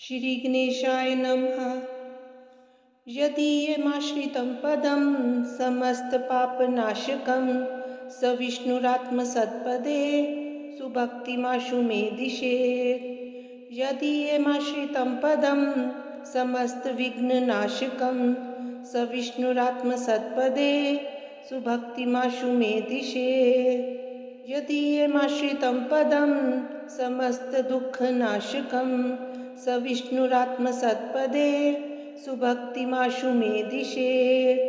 श्री गणेशाय नमः। यदीयमाश्रितं पदं समस्तपापनाशकं स विष्णुरात्मसत्पदे सुभक्तिमाशु मे दिशेत्। यदीयमाश्रितं पदं समस्तविघ्ननाशकं स विष्णुरात्मसत्पदे सुभक्तिमाशु मे दिशेत्। यदीयमाश्रितं पदं समस्तदुःखनाशकं स विष्णुरात्मसत्पदे सुभक्तिमाशु मे दिशेत्।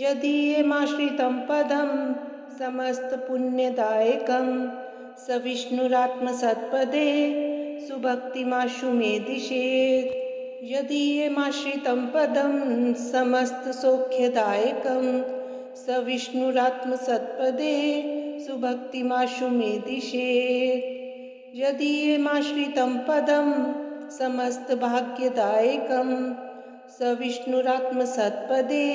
यदीयमाश्रितं पदं समस्तपुण्यदायकं स विष्णुरात्मसत्पदे सुभक्तिमाशु मे दिशेत्। यदीयमाश्रितं पदं समस्तसौख्यदायकं स विष्णुरात्मसत्पदे सुभक्तिमाशु मे दिशेत्। यदीयमाश्रितं पदं समस्तभाग्यदायकं स विष्णुरात्मसत्पदे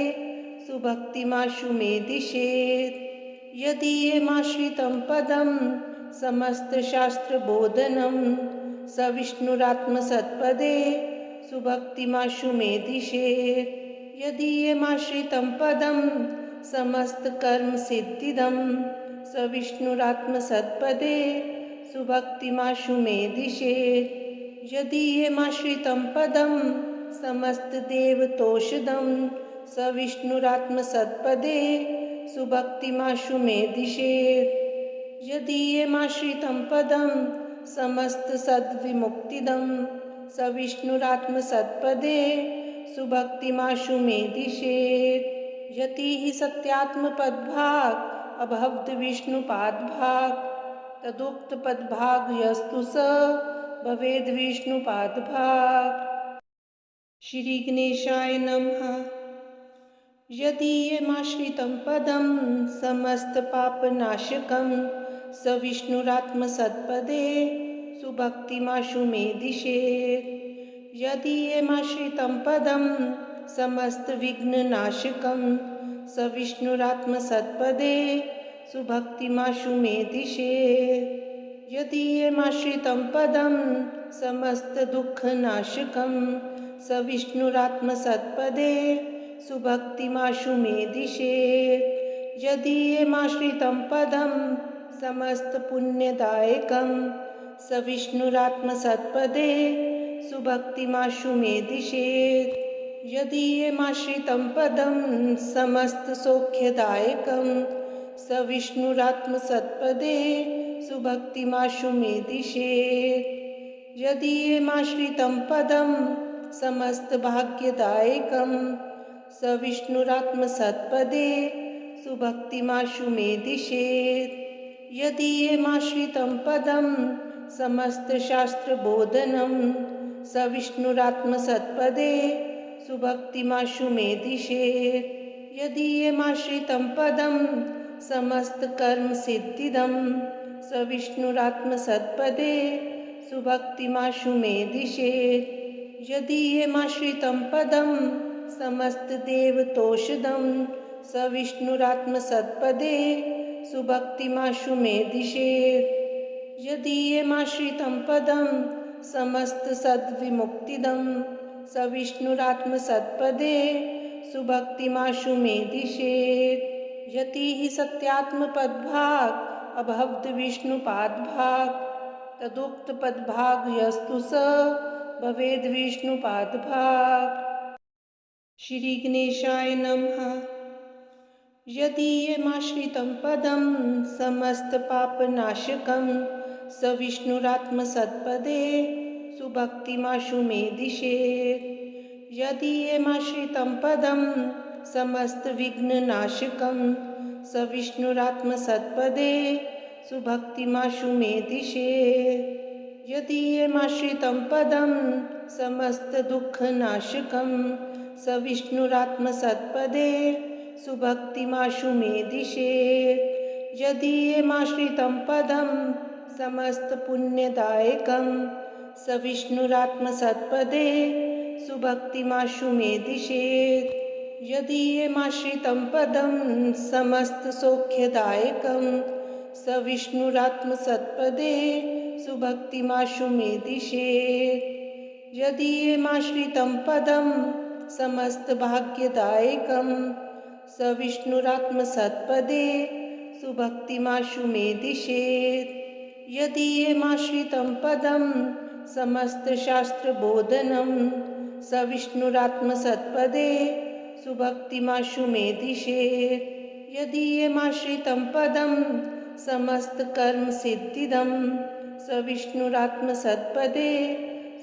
सुभक्तिमाशु मे दिशेत्। यदीयमाश्रितं पदं समस्तशास्त्रबोधनं स विष्णुरात्मसत्पदे सुभक्तिमाशु मे दिशेत्। यदीयमाश्रितं पदं समस्तकर्मसिद्धिदं स विष्णुरात्मसत्पदे सुभक्तिमाशु मे दिशेत्। यदीयमाश्रितं पदं समस्तदेवतोषधं स विष्णुरात्मसत्पदे सुभक्तिमाशु मे दिशेत्। यदीयमाश्रितं पदं समस्तसद्विमुक्तिदं स विष्णुरात्मसत्पदे सुभक्तिमाशु मे दिशेत्। यतिः सत्यात्मपदभाग अभवद्विष्णुपादभाग तदुक्तपदभाग यस्तु स भवेद्विष्णुपादभाग। श्री गणेशाय नमः। यदीयमाश्रितं पदं समस्तपापनाशकं स विष्णुरात्मसत्पदे सुभक्तिमाशु मे दिशेत्। यदीयमाश्रितं पदं समस्तविघ्ननाशकं स विष्णुरात्मसत्पदे सुभक्तिमाशु मे दिशेत्। यदीयमाश्रितं पदं समस्तदुःखनाशकं स विष्णुरात्मसत्पदे सुभक्तिमाशु मे दिशेत्। यदीयमाश्रितं पदं समस्तपुण्यदायकं स विष्णुरात्मसत्पदे सुभक्तिमाशु मे दिशेत्। यदीयमाश्रितं पदं समस्तसौख्यदायकं स विष्णुरात्मसत्पदे सुभक्तिमाशु मे दिशेत्। यदीयमाश्रितं पदं समस्तभाग्यदायकं स विष्णुरात्मसत्पदे सुभक्तिमाशु मे दिशेत्। यदीयमाश्रितं पदं समस्तशास्त्रबोधनं स विष्णुरात्मसत्पदे सुभक्तिमाशु मे दिशेत्। यदीयमाश्रितं पदं समस्तकर्मसिद्धिदं स विष्णुरात्मसत्पदे सुभक्तिमाशु मे दिशेत्। यदीयमाश्रितं पदं समस्तदेवतोषधं स विष्णुरात्मसत्पदे सुभक्तिमाशु मे दिशेत्। यदीयमाश्रितं पदं समस्तसद्विमुक्तिदं स विष्णुरात्मसत्पदे सुभक्तिमाशु मे दिशेत्। यतिः सत्यात्मपदभाग अभवद्विष्णुपादभाग तदुक्तपदभाग यस्तु स भवेद्विष्णुपादभाग। श्री गणेशाय नमः। यदीयमाश्रितं पदं समस्तपापनाशकं स विष्णुरात्मसत्पदे सुभक्तिमाशु मे दिशेत्। यदीयमाश्रितं पदं समस्तविघ्ननाशकं स विष्णुरात्मसत्पदे सुभक्तिमाशु मे दिशेत्। यदीयमाश्रितं पदं समस्तदुःखनाशकं स विष्णुरात्मसत्पदे सुभक्तिमाशु मे दिशेत्। यदीयमाश्रितं पदं समस्तपुण्यदायकं स विष्णुरात्मसत्पदे सुभक्तिमाशु मे दिशेत्। यदीयमाश्रितं पदं समस्तसौख्यदायकं स विष्णुरात्मसत्पदे सुभक्तिमाशु मे दिशेत्। यदीयमाश्रितं पदं समस्तभाग्यदायकं स विष्णुरात्मसत्पदे सुभक्तिमाशु मे दिशेत्। यदीयमाश्रितं पदं समस्तशास्त्रबोधनं स विष्णुरात्मसत्पदे सुभक्तिमाशु मे दिशेत्। यदीयमाश्रितं पदं समस्तकर्मसिद्धिदं स विष्णुरात्मसत्पदे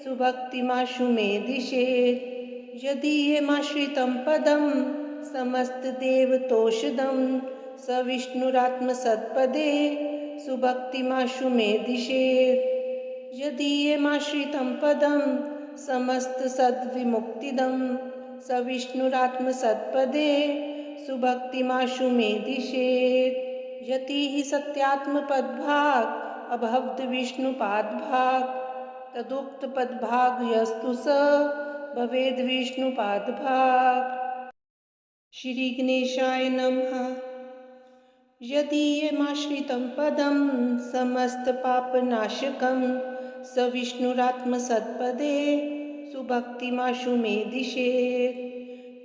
सुभक्तिमाशु मे दिशेत्। यदीयमाश्रितं पदं समस्तदेवतोषधं स विष्णुरात्मसत्पदे सुभक्तिमाशु मे दिशेत्। यदीयमाश्रितं पदं समस्तसद्विमुक्तिदं स विष्णुरात्मसत्पदे सुभक्तिमाशु मे दिशेत्। यतिः सत्यात्मपदभाग अभवद्विष्णुपादभाग तदुक्तपदभाग यस्तु स भवेद्विष्णुपादभाग। श्री गणेशाय नमः। यदीयमाश्रितं पदं समस्तपापनाशकं स विष्णुरात्मसत्पदे सुभक्तिमाशु मे दिशेत्।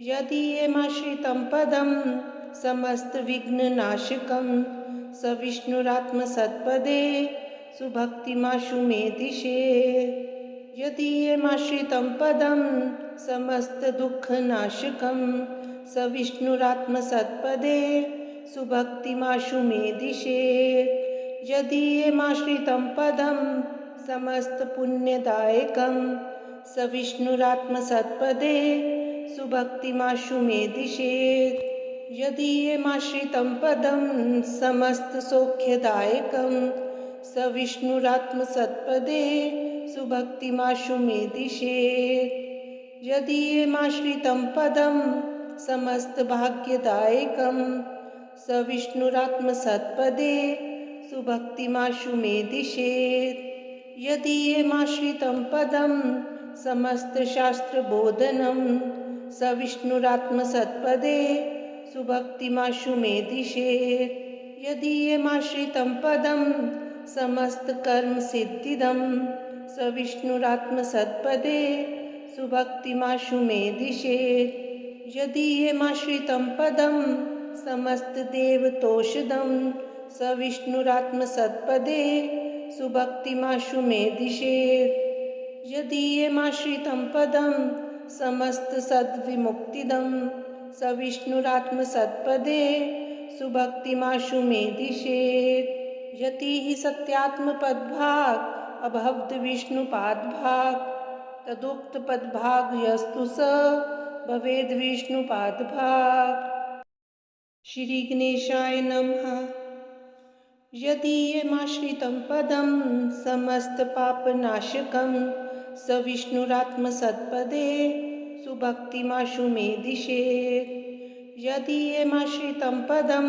यदीयमाश्रितं पदं समस्तविघ्ननाशकं स विष्णुरात्मसत्पदे सुभक्तिमाशु मे दिशेत्। यदीयमाश्रितं पदं समस्तदुःखनाशकं स विष्णुरात्मसत्पदे सुभक्तिमाशु मे दिशेत्। यदीयमाश्रितं पदं समस्तपुण्यदायकं स विष्णुरात्मसत्पदे सुभक्तिमाशु मे दिशेत्। यदीयमाश्रितं पदं समस्तसौख्यदायकं स विष्णुरात्मसत्पदे सुभक्तिमाशु मे दिशेत्। यदीयमाश्रितं पदं समस्तभाग्यदायकं स विष्णुरात्मसत्पदे सुभक्तिमाशु मे दिशेत्। यदीयमाश्रितं पदं समस्तशास्त्रबोधनं स विष्णुरात्मसत्पदे सुभक्तिमाशु मे दिशेत्। यदीयमाश्रितं पदं समस्तकर्मसिद्धिदं स विष्णुरात्मसत्पदे सुभक्तिमाशु मे दिशेत्। यदीयमाश्रितं पदं समस्तदेवतोषधं स विष्णुरात्मसत्पदे सुभक्तिमाशु मे दिशेत्। यदीयमाश्रितं पदं समस्तसद्विमुक्तिदं स विष्णुरात्मसत्पदे सुभक्तिमाशु मे दिशेत्। यतिः सत्यात्मपदभाग अभवद्विष्णुपादभाग तदुक्तपदभाग यस्तु स भवेद्विष्णुपादभाग। श्री गणेशाय नमः। यदीयमाश्रितं पदं समस्तपापनाशकं स विष्णुरात्मसत्पदे सुभक्तिमाशु मे दिशेत्। यदीयमाश्रितं पदं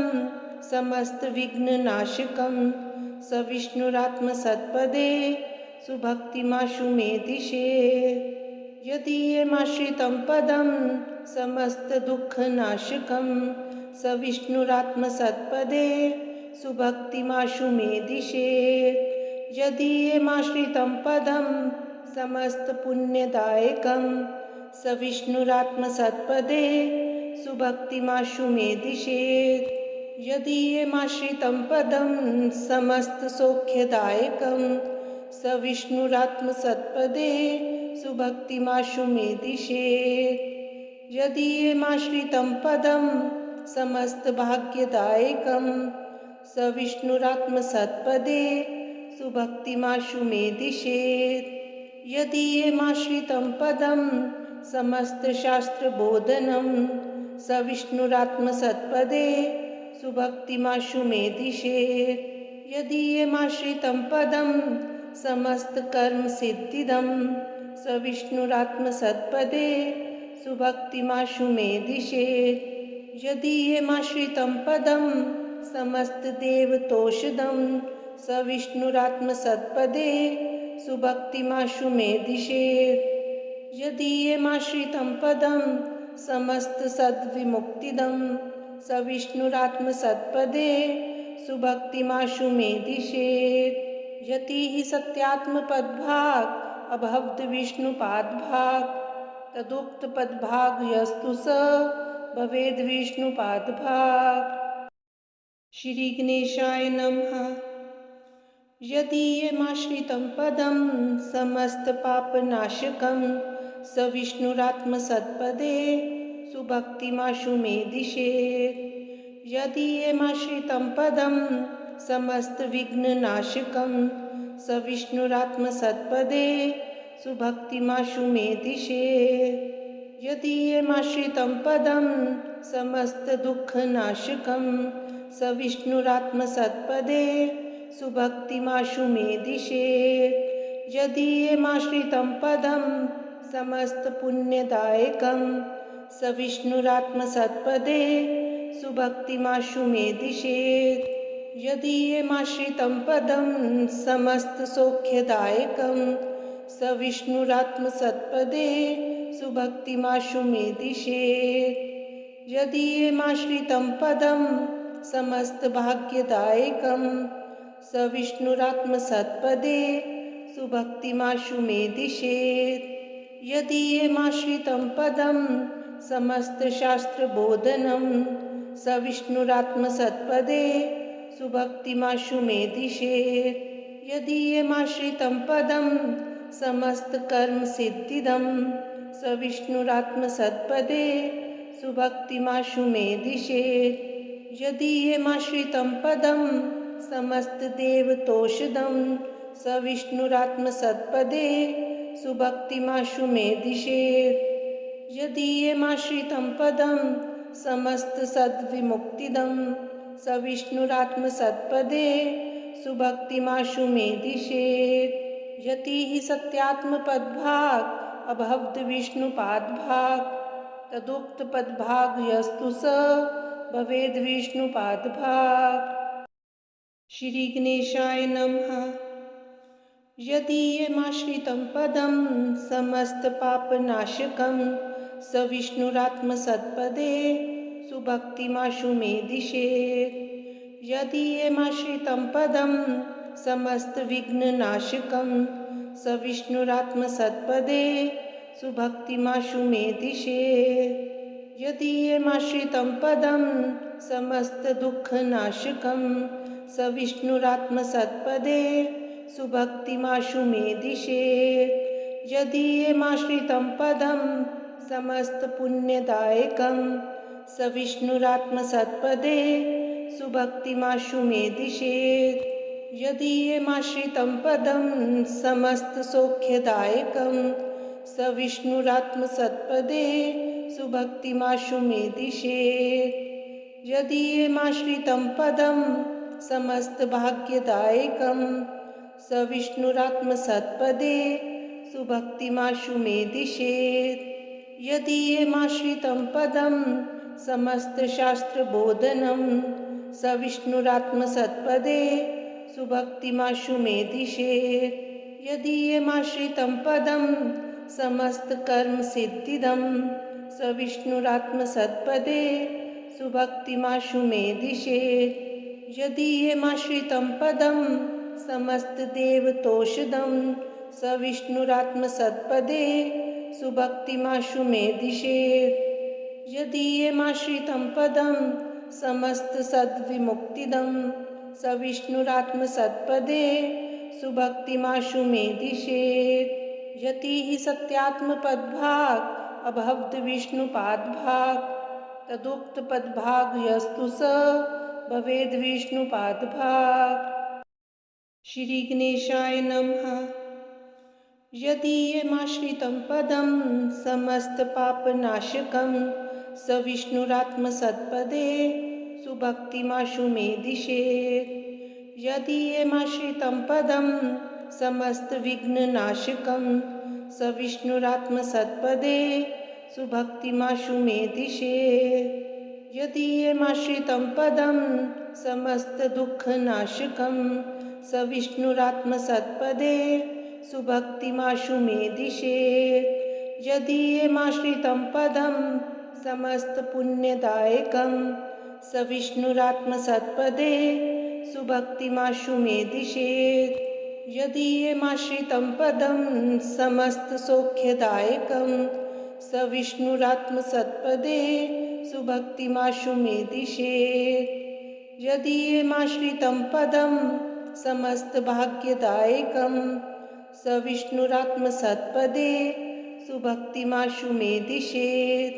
समस्तविघ्ननाशकं स विष्णुरात्मसत्पदे सुभक्तिमाशु मे दिशेत्। यदीयमाश्रितं पदं समस्तदुःखनाशकं स विष्णुरात्मसत्पदे सुभक्तिमाशु मे दिशेत्। यदीयमाश्रितं पदं समस्तपुण्यदायकं स विष्णुरात्मसत्पदे सुभक्तिमाशु मे दिशेत्। यदीयमाश्रितं पदं समस्तसौख्यदायकं स विष्णुरात्मसत्पदे सुभक्तिमाशु मे दिशेत्। यदीयमाश्रितं पदं समस्तभाग्यदायकं स विष्णुरात्मसत्पदे सुभक्तिमाशु मे दिशेत्। यदीयमाश्रितं पदं समस्तशास्त्रबोधनं स विष्णुरात्मसत्पदे सुभक्तिमाशु मे दिशेत्। यदीयमाश्रितं पदं समस्तकर्मसिद्धिदं स विष्णुरात्मसत्पदे सुभक्तिमाशु मे दिशेत्। यदीयमाश्रितं पदं समस्तदेवतोषधं स विष्णुरात्मसत्पदे सुभक्तिमाशु मे दिशेत्। यदीयमाश्रितं पदं समस्तसद्विमुक्तिदं स विष्णुरात्मसत्पदे सुभक्तिमाशु मे दिशेत्। यतिः सत्यात्मपदभाग अभवद्विष्णुपादभाग तदुक्तपदभाग यस्तु स भवेद्विष्णुपादभाग। श्री गणेशाय नमः। यदीयमाश्रितं पदं समस्तपापनाशकं स विष्णुरात्मसत्पदे सुभक्तिमाशु मे दिशेत्। यदीयमाश्रितं पदं समस्तविघ्ननाशकं स विष्णुरात्मसत्पदे सुभक्तिमाशु मे दिशेत्। यदीयमाश्रितं पदं समस्तदुःखनाशकं स विष्णुरात्मसत्पदे सुभक्तिमाशु मे दिशेत्। यदीयमाश्रितं पदं समस्तपुण्यदायकं स विष्णुरात्मसत्पदे सुभक्तिमाशु मे दिशेत्। यदीयमाश्रितं पदं समस्तसौख्यदायकं स विष्णुरात्मसत्पदे सुभक्तिमाशु मे दिशेत्। यदीयमाश्रितं पदं समस्तभाग्यदायकं स विष्णुरात्मसत्पदे सुभक्तिमाशु मे दिशेत्। यदीयमाश्रितं पदं समस्तशास्त्रबोधनं स विष्णुरात्मसत्पदे सुभक्तिमाशु मे दिशेत्। यदीयमाश्रितं पदं समस्तकर्मसिद्धिदं स विष्णुरात्मसत्पदे सुभक्तिमाशु मे दिशेत्। यदीयमाश्रितं पदं समस्तदेवतोषधं स विष्णुरात्मसत्पदे सुभक्तिमाशु मे दिशेत्। यदीयमाश्रितं पदं समस्तसद्विमुक्तिदं स विष्णुरात्मसत्पदे सुभक्तिमाशु मे दिशेत्। यतिः सत्यात्मपदभाग अभवद्विष्णुपादभाग तदुक्तपदभाग यस्तु स भवेद्विष्णुपादभाग। श्री गणेशाय नमः। यदीयमाश्रितं पदं समस्तपापनाशकं स विष्णुरात्मसत्पदे सुभक्तिमाशु मे दिशेत्। यदीयमाश्रितं पदं समस्तविघ्ननाशकं स विष्णुरात्मसत्पदे सुभक्तिमाशु मे दिशेत्। यदीयमाश्रितं पदं समस्तदुःखनाशकं स विष्णुरात्मसत्पदे सुभक्तिमाशु मे दिशेत्। यदीयमाश्रितं पदं समस्तपुण्यदायकं स विष्णुरात्मसत्पदे सुभक्तिमाशु मे दिशेत्। यदीयमाश्रितं पदं समस्तसौख्यदायकं स विष्णुरात्मसत्पदे सुभक्तिमाशु मे दिशेत्। यदीयमाश्रितं पदं समस्तभाग्यदायकं स विष्णुरात्मसत्पदे सुभक्तिमाशु मे दिशेत्। यदीयमाश्रितं पदं समस्तशास्त्रबोधनं स विष्णुरात्मसत्पदे सुभक्तिमाशु मे दिशेत्। यदीयमाश्रितं पदं समस्तकर्मसिद्धिदं स विष्णुरात्मसत्पदे सुभक्तिमाशु मे दिशेत्। यदीयमाश्रितं पदं समस्तदेवतोषधं स विष्णुरात्मसत्पदे सुभक्तिमाशु मे दिशेत्। यदीयमाश्रितं पदं समस्तसद्विमुक्तिदं स विष्णुरात्मसत्पदे सुभक्तिमाशु मे दिशेत्। यतिः सत्यात्मपदभाग अभवद्विष्णुपादभाग तदुक्तपदभाग यस्तु स भवेद्विष्णुपादभाग। श्री गणेशाय नमः। यदीयमाश्रितं पदं समस्तपापनाशकं स विष्णुरात्मसत्पदे सुभक्तिमाशु मे दिशेत्। यदीयमाश्रितं पदं समस्तविघ्ननाशकं स विष्णुरात्मसत्पदे सुभक्तिमाशु मे दिशेत्। यदीयमाश्रितं पदं समस्तदुःखनाशकं स विष्णुरात्मसत्पदे सुभक्तिमाशु मे दिशेत्। यदीयमाश्रितं पदं समस्तपुण्यदायकं स विष्णुरात्मसत्पदे सुभक्तिमाशु मे दिशेत्। यदीयमाश्रितं पदं समस्तसौख्यदायकं स विष्णुरात्मसत्पदे सुभक्तिमाशु मे दिशेत्। यदीयमाश्रितं पदं समस्तभाग्यदायकं स विष्णुरात्मसत्पदे सुभक्तिमाशु मे दिशेत्।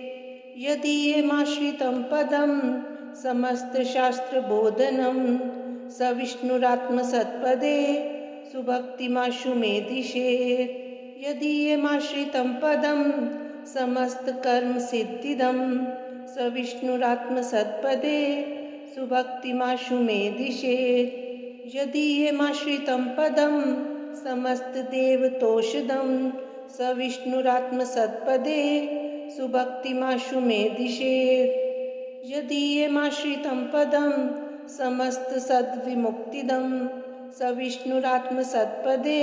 यदीयमाश्रितं पदं समस्तशास्त्रबोधनं स विष्णुरात्मसत्पदे सुभक्तिमाशु मे दिशेत्। यदीयमाश्रितं पदं समस्तकर्मसिद्धिदं स विष्णुरात्मसत्पदे सुभक्तिमाशु मे दिशेत्। यदीयमाश्रितं पदं समस्तदेवतोषदं स विष्णुरात्मसत्पदे सुभक्तिमाशु मे दिशेत्। यदीयमाश्रितं पदं समस्तसद्विमुक्तिदं स विष्णुरात्मसत्पदे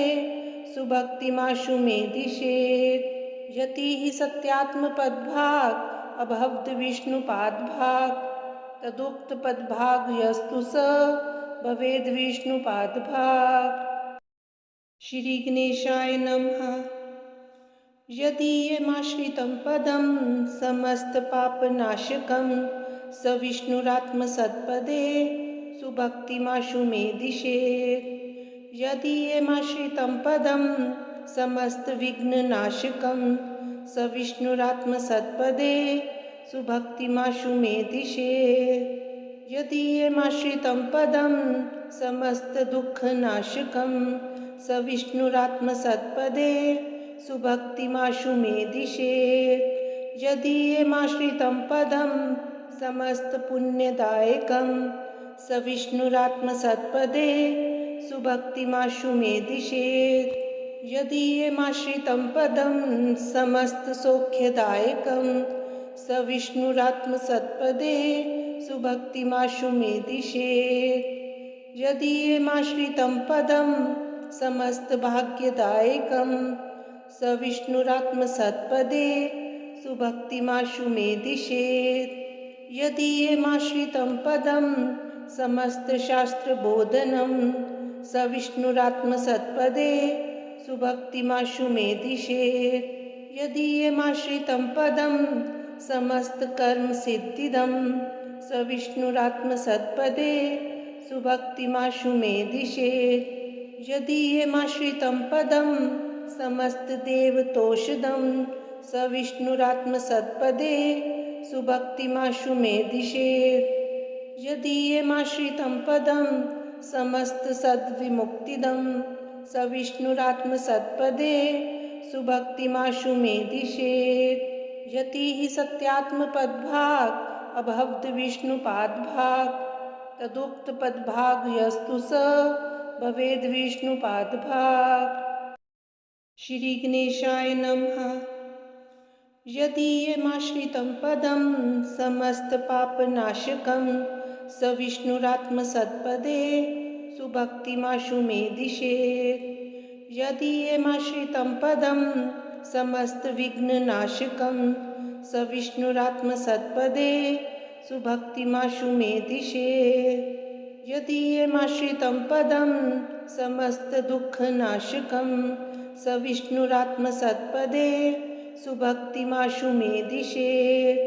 सुभक्तिमाशु मे दिशेत्। यतिः सत्यात्मपदभाग अभवद्विष्णुपादभाग तदुक्तपदभाग यस्तु स भवेद्विष्णुपादभाग। श्री गणेशाय नमः। यदीयमाश्रितं पदं समस्तपापनाशकं स विष्णुरात्मसत्पदे सुभक्तिमाशु मे दिशेत्। यदीयमाश्रितं पदं समस्तविघ्ननाशकं स विष्णुरात्मसत्पदे सुभक्तिमाशु मे दिशेत्। यदीयमाश्रितं पदं समस्तदुःखनाशकं स विष्णुरात्मसत्पदे सुभक्तिमाशु मे दिशेत्। यदीयमाश्रितं पदं समस्तपुण्यदायकं स विष्णुरात्मसत्पदे सुभक्तिमाशु मे दिशेत्। यदीयमाश्रितं पदं समस्तसौख्यदायकं स विष्णुरात्मसत्पदे सुभक्तिमाशु मे दिशेत्। यदीयमाश्रितं पदं समस्तभाग्यदायकं स विष्णुरात्मसत्पदे सुभक्तिमाशु मे दिशेत्। यदीयमाश्रितं पदं समस्तशास्त्रबोधनं स विष्णुरात्मसत्पदे सुभक्तिमाशु मे दिशेत्। यदीयमाश्रितं पदं समस्तकर्मसिद्धिदं स विष्णुरात्मसत्पदे सुभक्तिमाशु मे दिशेत्। यदीयमाश्रितं पदं समस्तदेवतोषदं स विष्णुरात्मसत्पदे सुभक्तिमाशु मे दिशेत्। यदीयमाश्रितं पदं समस्तसद्विमुक्तिदं स विष्णुरात्मसत्पदे सुभक्तिमाशु मे दिशेत्। यतिः सत्यात्मपदभाग अभवद्विष्णुपादभाग तदुक्तपदभाग यस्तु स भवेद्विष्णुपादभाग। श्री गणेशाय नमः। यदीयमाश्रितं पदं समस्तपापनाशकं स विष्णुरात्मसत्पदे सुभक्तिमाशु मे दिशेत्। यदीयमाश्रितं पदं समस्तविघ्ननाशकं स विष्णुरात्मसत्पदे सुभक्तिमाशु मे दिशेत्। यदीयमाश्रितं पदं समस्तदुःखनाशकं स विष्णुरात्मसत्पदे सुभक्तिमाशु मे दिशेत्।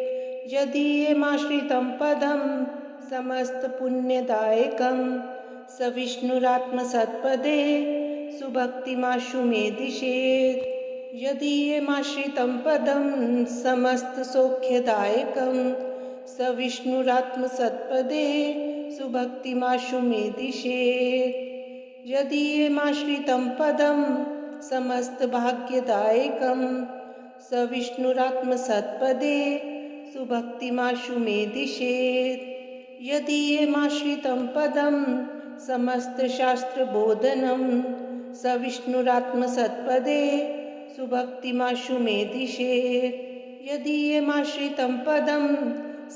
यदीयमाश्रितं पदं समस्तपुण्यदायकं स विष्णुरात्मसत्पदे सुभक्तिमाशु मे दिशेत्। यदीयमाश्रितं पदं समस्तसौख्यदायकं स विष्णुरात्मसत्पदे सुभक्तिमाशु मे दिशेत्। यदीयमाश्रितं पदं समस्तभाग्यदायकं स विष्णुरात्मसत्पदे सुभक्तिमाशु मे दिशेत्। यदीयमाश्रितं पदं समस्तशास्त्रबोधनं स विष्णुरात्मसत्पदे सुभक्तिमाशु मे दिशेत्। यदीयमाश्रितं पदं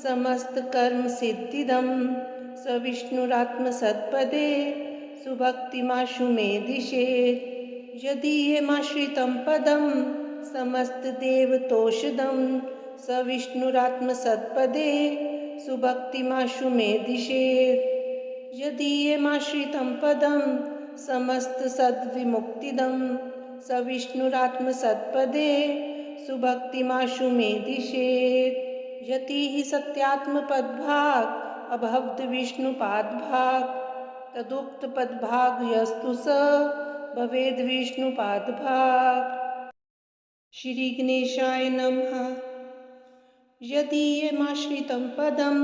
समस्तकर्मसिद्धिदं स विष्णुरात्मसत्पदे सुभक्तिमाशु मे दिशेत्। यदीयमाश्रितं पदं समस्तदेवतोषदं स विष्णुरात्मसत्पदे सुभक्तिमाशु मे दिशेत्। यदीयमाश्रितं पदं समस्त सद्विमुक्तिदं स विष्णुरात्मसत्पदे सुभक्तिमाशु मे दिशेत्। यति हि सत्यात्मपदभाग अभवद विष्णुपादभाग तदुक्तपदभाग यस्तु स भवेद विष्णुपादभाग। श्री गणेशाय नमः। यदीयमाश्रितं पदं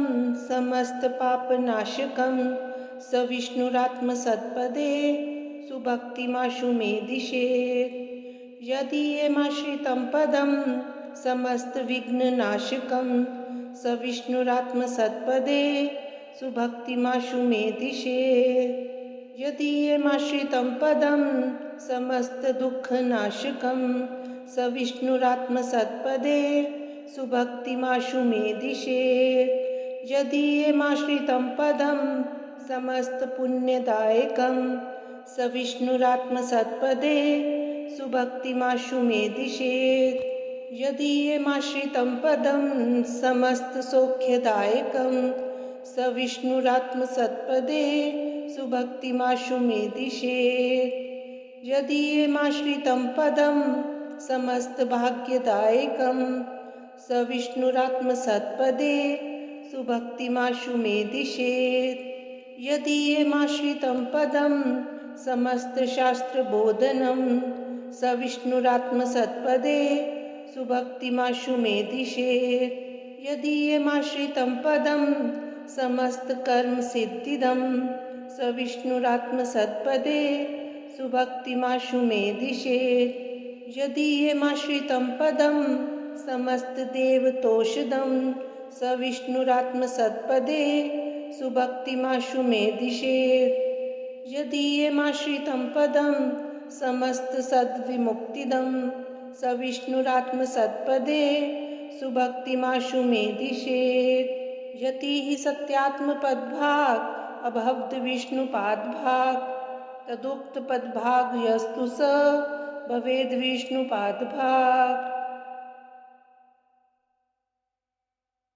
समस्तपापनाशकं स विष्णुरात्मसत्पदे सुभक्तिमाशु मे दिशेत्। यदीयमाश्रितं पदं समस्तविघ्ननाशकं स विष्णुरात्मसत्पदे सुभक्तिमाशु मे दिशेत्। यदीयमाश्रितं पदं समस्तदुःखनाशकं स विष्णुरात्मसत्पदे सुभक्तिमाशु मे दिशेत्। यदीयमाश्रितं पदं समस्तपुण्यदायकं स विष्णुरात्मसत्पदे सुभक्तिमाशु मे दिशेत्। यदीयमाश्रितं पदं समस्तसौख्यदायकं स विष्णुरात्मसत्पदे सुभक्तिमाशु मे दिशेत्। यदीयमाश्रितं पदं समस्तभाग्यदायकं स विष्णुरात्मसत्पदे सुभक्तिमाशु मे दिशेत्। यदीयमाश्रितं पदं समस्तशास्त्रबोधनं स विष्णुरात्मसत्पदे सुभक्तिमाशु मे दिशेत्। यदीयमाश्रितं पदं समस्तकर्मसिद्धिदं स विष्णुरात्मसत्पदे सुभक्तिमाशु मे दिशेत्। यदीयमाश्रितं पदं समस्तदेवतोषधं स विष्णुरात्मसत्पदे सुभक्तिमाशु मे दिशेत्। यदीयमाश्रितं पदं समस्तसद्विमुक्तिदं स विष्णुरात्मसत्पदे सुभक्तिमाशु मे दिशेत्। यति हि सत्यात्मपदभाग अभवद विष्णुपादभाग तदुक्तपदभाग यस्तु स भवेद विष्णुपादभाग।